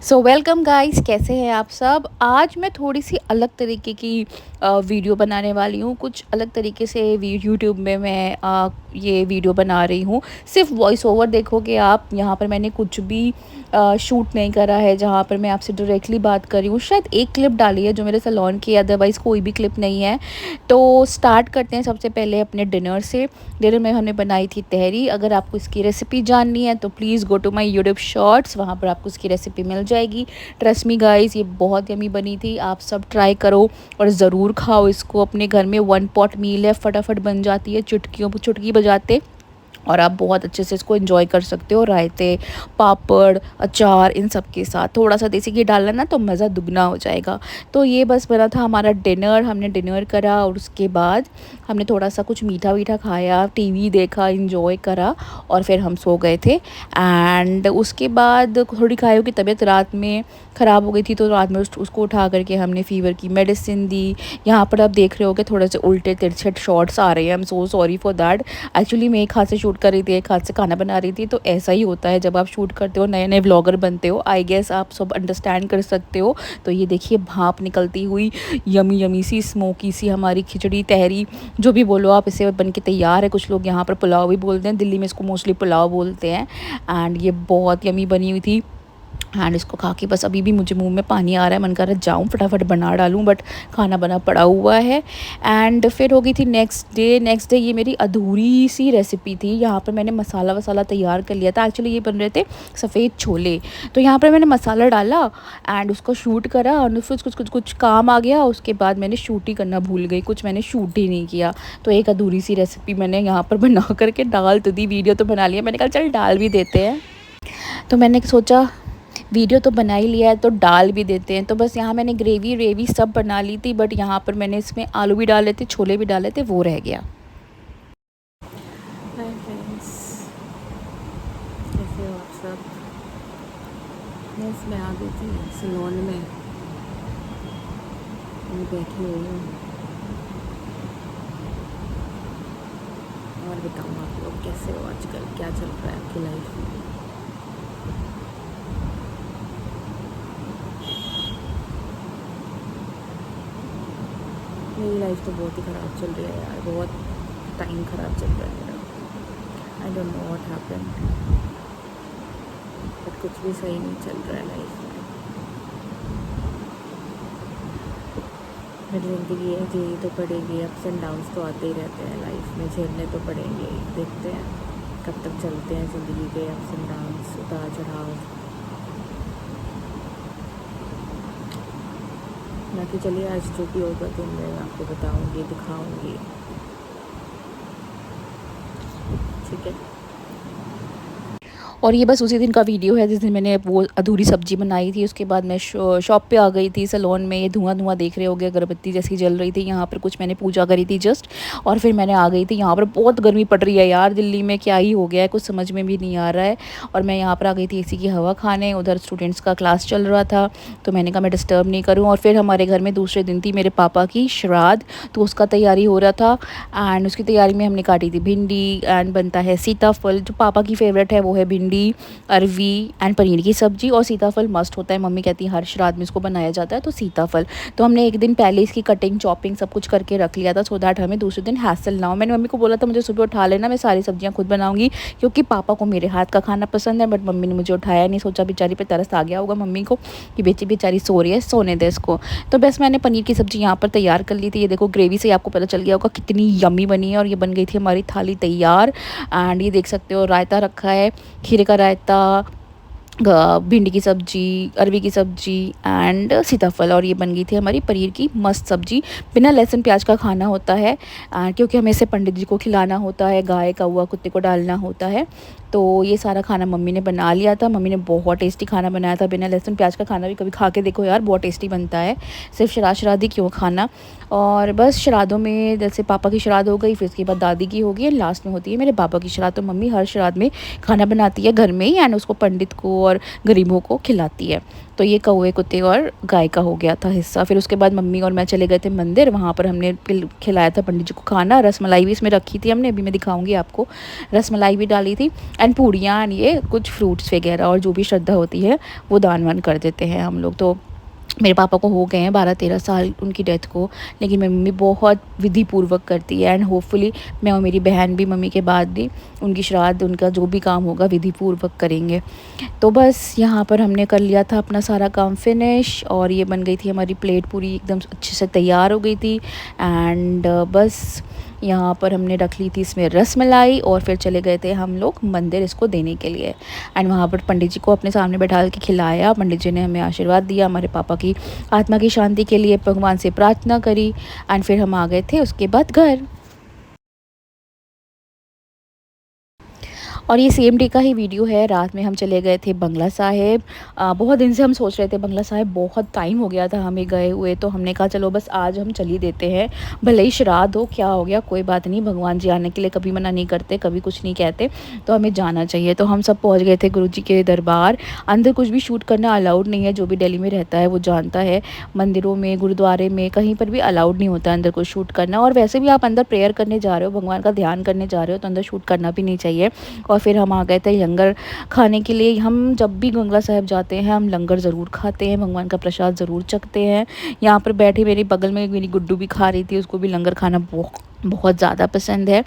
So welcome guys, कैसे हैं आप सब। आज मैं थोड़ी सी अलग तरीके की वीडियो बनाने वाली हूँ। कुछ अलग तरीके से यूट्यूब में मैं ये वीडियो बना रही हूँ। सिर्फ वॉइस ओवर देखोगे आप। यहाँ पर मैंने कुछ भी शूट नहीं करा है। जहाँ पर मैं आपसे डायरेक्टली बात कर रही हूँ। शायद एक क्लिप डाली है जो मेरे सैलून की, अदरवाइज़ कोई भी क्लिप नहीं है। तो स्टार्ट करते हैं सबसे पहले अपने डिनर से। डिनर में हमने बनाई थी तहरी। अगर आपको इसकी रेसिपी जाननी है तो please go to my YouTube shorts, वहाँ पर आपको इसकी रेसिपी मिल जाएगी। ट्रस्ट मी गाइस, ये बहुत यमी बनी थी। आप सब ट्राई करो और ज़रूर खाओ इसको अपने घर में। वन पॉट मील है, फटाफट बन जाती है चुटकी बजाते, और आप बहुत अच्छे से इसको एंजॉय कर सकते हो। रायते, पापड़, अचार, इन सब के साथ थोड़ा सा देसी घी डालना ना तो मज़ा दुगना हो जाएगा। तो ये बस बना था हमारा डिनर। हमने डिनर करा और उसके बाद हमने थोड़ा सा कुछ मीठा वीठा खाया, टीवी देखा, एंजॉय करा और फिर हम सो गए थे। एंड उसके बाद थोड़ी खायों की तबीयत रात में ख़राब हो गई थी, तो रात में उसको उठा करके हमने फ़ीवर की मेडिसिन दी। यहाँ पर आप देख रहे हो कि थोड़े से उल्टे तिरछे शॉर्ट्स आ रहे हैं। I am so sorry for that. Actually मैं एक हाथ से शूट कर रही थी, एक हाथ से खाना बना रही थी। तो ऐसा ही होता है जब आप शूट करते हो, नए नए व्लॉगर बनते हो। आई गेस आप सब अंडरस्टैंड कर सकते हो। तो ये देखिए भाप निकलती हुई यमी यमी सी स्मोकी सी हमारी खिचड़ी, तहरी, जो भी बोलो आप, इसे बन के तैयार है। कुछ लोग यहाँ पर पुलाव भी बोलते हैं, दिल्ली में इसको मोस्टली पुलाव बोलते हैं। एंड ये बहुत यमी बनी हुई थी। एंड इसको खा के बस अभी भी मुझे मुंह में पानी आ रहा है। मन कर रहा है जाऊँ फटाफट बना डालूँ, बट खाना बना पड़ा हुआ है। एंड फिर हो गई थी नेक्स्ट डे ये मेरी अधूरी सी रेसिपी थी। यहाँ पर मैंने मसाला वसाला तैयार कर लिया था। एक्चुअली ये बन रहे थे सफ़ेद छोले। तो यहाँ पर मैंने मसाला डाला एंड उसको शूट करा, और फिर कुछ काम आ गया। उसके बाद मैंने शूट ही करना भूल गई, कुछ मैंने शूट ही नहीं किया। तो एक अधूरी सी रेसिपी मैंने यहाँ पर बना करके डाल तो दी। वीडियो तो बना लिया, मैंने कहा चल डाल भी देते हैं। तो मैंने सोचा वीडियो तो बना ही लिया है तो डाल भी देते हैं। तो बस यहाँ मैंने ग्रेवी रेवी सब बना ली थी, बट यहाँ पर मैंने इसमें आलू भी डाले थे, छोले भी डाले थे, वो रह गया। हाय फ्रेंड्स, कैसे हो आप सब। बस मैं आ गई थी सैलून में, मैं बैठी हुई हूँ। और बताऊँ आप लोग कैसे हो, आजकल क्या चल रहा है आपकी लाइफ में। मेरी लाइफ तो बहुत ही ख़राब चल रही है यार, बहुत टाइम ख़राब चल रहा है मेरा। I don't know what happened, but कुछ भी सही नहीं चल रहा है लाइफ में। मेरी ज़िंदगी है, झेलनी तो पड़ेगी। अप्स एंड डाउन्स तो आते ही रहते हैं लाइफ में, झेलने तो पड़ेंगे ही। देखते हैं कब तक चलते हैं ज़िंदगी के अप्स एंड डाउन्स, उतार चढ़ाव। बाकी चलिए, आज जो भी होगा तो मैं आपको बताऊंगी, दिखाऊंगी, ठीक है। और ये बस उसी दिन का वीडियो है जिस दिन मैंने वो अधूरी सब्जी बनाई थी। उसके बाद मैं शॉप पे आ गई थी सैलून में। ये धुआं धुआं देख रहे होगे, अगरबत्ती जैसी जल रही थी। यहाँ पर कुछ मैंने पूजा करी थी जस्ट, और फिर मैंने आ गई थी। यहाँ पर बहुत गर्मी पड़ रही है यार, दिल्ली में क्या ही हो गया है, कुछ समझ में भी नहीं आ रहा है। और मैं यहाँ पर आ गई थी एसी की हवा खाने। उधर स्टूडेंट्स का क्लास चल रहा था, तो मैंने कहा मैं डिस्टर्ब नहीं करूँ। और फिर हमारे घर में दूसरे दिन थी मेरे पापा की श्राद्ध, तो उसका तैयारी हो रहा था। एंड उसकी तैयारी में हमने काटी थी भिंडी, एंड बनता है सीताफल। जो पापा की फेवरेट है वो है भिंडी, अरवी एंड पनीर की सब्जी। और सीताफल मस्ट होता है, मम्मी कहती है हर श्राद्ध में इसको बनाया जाता है। तो सीताफल तो हमने एक दिन पहले इसकी कटिंग चॉपिंग सब कुछ करके रख लिया था, सो दैट हमें दूसरे दिन हैसल ना हो। मैंने मम्मी को बोला था मुझे सुबह उठा लेना, मैं सारी सब्जियां खुद बनाऊंगी, क्योंकि पापा को मेरे हाथ का खाना पसंद है। बट मम्मी ने मुझे उठाया नहीं। सोचा बेचारी पे तरस आ गया होगा मम्मी को कि बेची बेचारी सो रही है, सोने दे इसको। तो बस मैंने पनीर की सब्ज़ी यहाँ पर तैयार कर ली थी। ये देखो ग्रेवी से आपको पता चल गया होगा कितनी यम्मी बनी है। और ये बन गई थी हमारी थाली तैयार। एंड ये देख सकते हो रायता रखा है, खीरे का रायता, भिंडी की सब्ज़ी, अरवी की सब्ज़ी एंड सीताफल। और ये बन गई थी हमारी पनीर की मस्त सब्ज़ी। बिना लहसुन प्याज का खाना होता है, क्योंकि हमें इसे पंडित जी को खिलाना होता है, गाय कौवा कुत्ते को डालना होता है। तो ये सारा खाना मम्मी ने बना लिया था। मम्मी ने बहुत टेस्टी खाना बनाया था। बिना लहसुन प्याज का खाना भी कभी खा के देखो यार, बहुत टेस्टी बनता है। सिर्फ श्राद्ध ही क्यों खाना। और बस श्राद्धों में जैसे पापा की श्राद्ध हो गई, फिर उसके बाद दादी की होगी, लास्ट में होती है मेरे पापा की श्राद्ध। तो मम्मी हर श्राद्ध में खाना बनाती है घर में ही, एंड उसको पंडित को और गरीबों को खिलाती है। तो ये कौवे, कुत्ते और गाय का हो गया था हिस्सा। फिर उसके बाद मम्मी और मैं चले गए थे मंदिर, वहाँ पर हमने खिलाया था पंडित जी को खाना, रसमलाई भी इसमें रखी थी हमने, अभी मैं दिखाऊंगी आपको। रसमलाई भी डाली थी एंड पूड़ियाँ एंड ये कुछ फ्रूट्स वगैरह, और जो भी श्रद्धा होती है वो दान वान कर देते हैं हम लोग। तो मेरे पापा को हो गए हैं 12-13 साल उनकी डेथ को, लेकिन मेरी मम्मी बहुत विधि पूर्वक करती है एंड होपफुली मैं और मेरी बहन भी मम्मी के बाद भी उनकी श्राद्ध, उनका जो भी काम होगा विधि पूर्वक करेंगे। तो बस यहाँ पर हमने कर लिया था अपना सारा काम फिनिश, और ये बन गई थी हमारी प्लेट पूरी एकदम अच्छे से तैयार हो गई थी। एंड बस यहाँ पर हमने रख ली थी इसमें रसमलाई, और फिर चले गए थे हम लोग मंदिर इसको देने के लिए। एंड वहाँ पर पंडित जी को अपने सामने बैठा के खिलाया, पंडित जी ने हमें आशीर्वाद दिया, हमारे पापा की आत्मा की शांति के लिए भगवान से प्रार्थना करी। एंड फिर हम आ गए थे उसके बाद घर। और ये सेम डे का ही वीडियो है। रात में हम चले गए थे बंगला साहिब। बहुत दिन से हम सोच रहे थे बंगला साहिब, बहुत टाइम हो गया था हमें गए हुए, तो हमने कहा चलो बस आज हम चल ही देते हैं, भले ही श्राद्ध हो, क्या हो गया, कोई बात नहीं, भगवान जी आने के लिए कभी मना नहीं करते, कभी कुछ नहीं कहते, तो हमें जाना चाहिए। तो हम सब पहुँच गए थे गुरु जी के दरबार। अंदर कुछ भी शूट करना अलाउड नहीं है, जो भी दिल्ली में रहता है वो जानता है, मंदिरों में, गुरुद्वारे में, कहीं पर भी अलाउड नहीं होता अंदर कुछ शूट करना। और वैसे भी आप अंदर प्रेयर करने जा रहे हो, भगवान का ध्यान करने जा रहे हो, तो अंदर शूट करना भी नहीं चाहिए। और फिर हम आ गए थे लंगर खाने के लिए। हम जब भी बंगला साहिब जाते हैं हम लंगर ज़रूर खाते हैं, भगवान का प्रसाद ज़रूर चखते हैं। यहाँ पर बैठे मेरे बगल में मेरी गुड्डू भी खा रही थी, उसको भी लंगर खाना बहुत बहुत ज़्यादा पसंद है।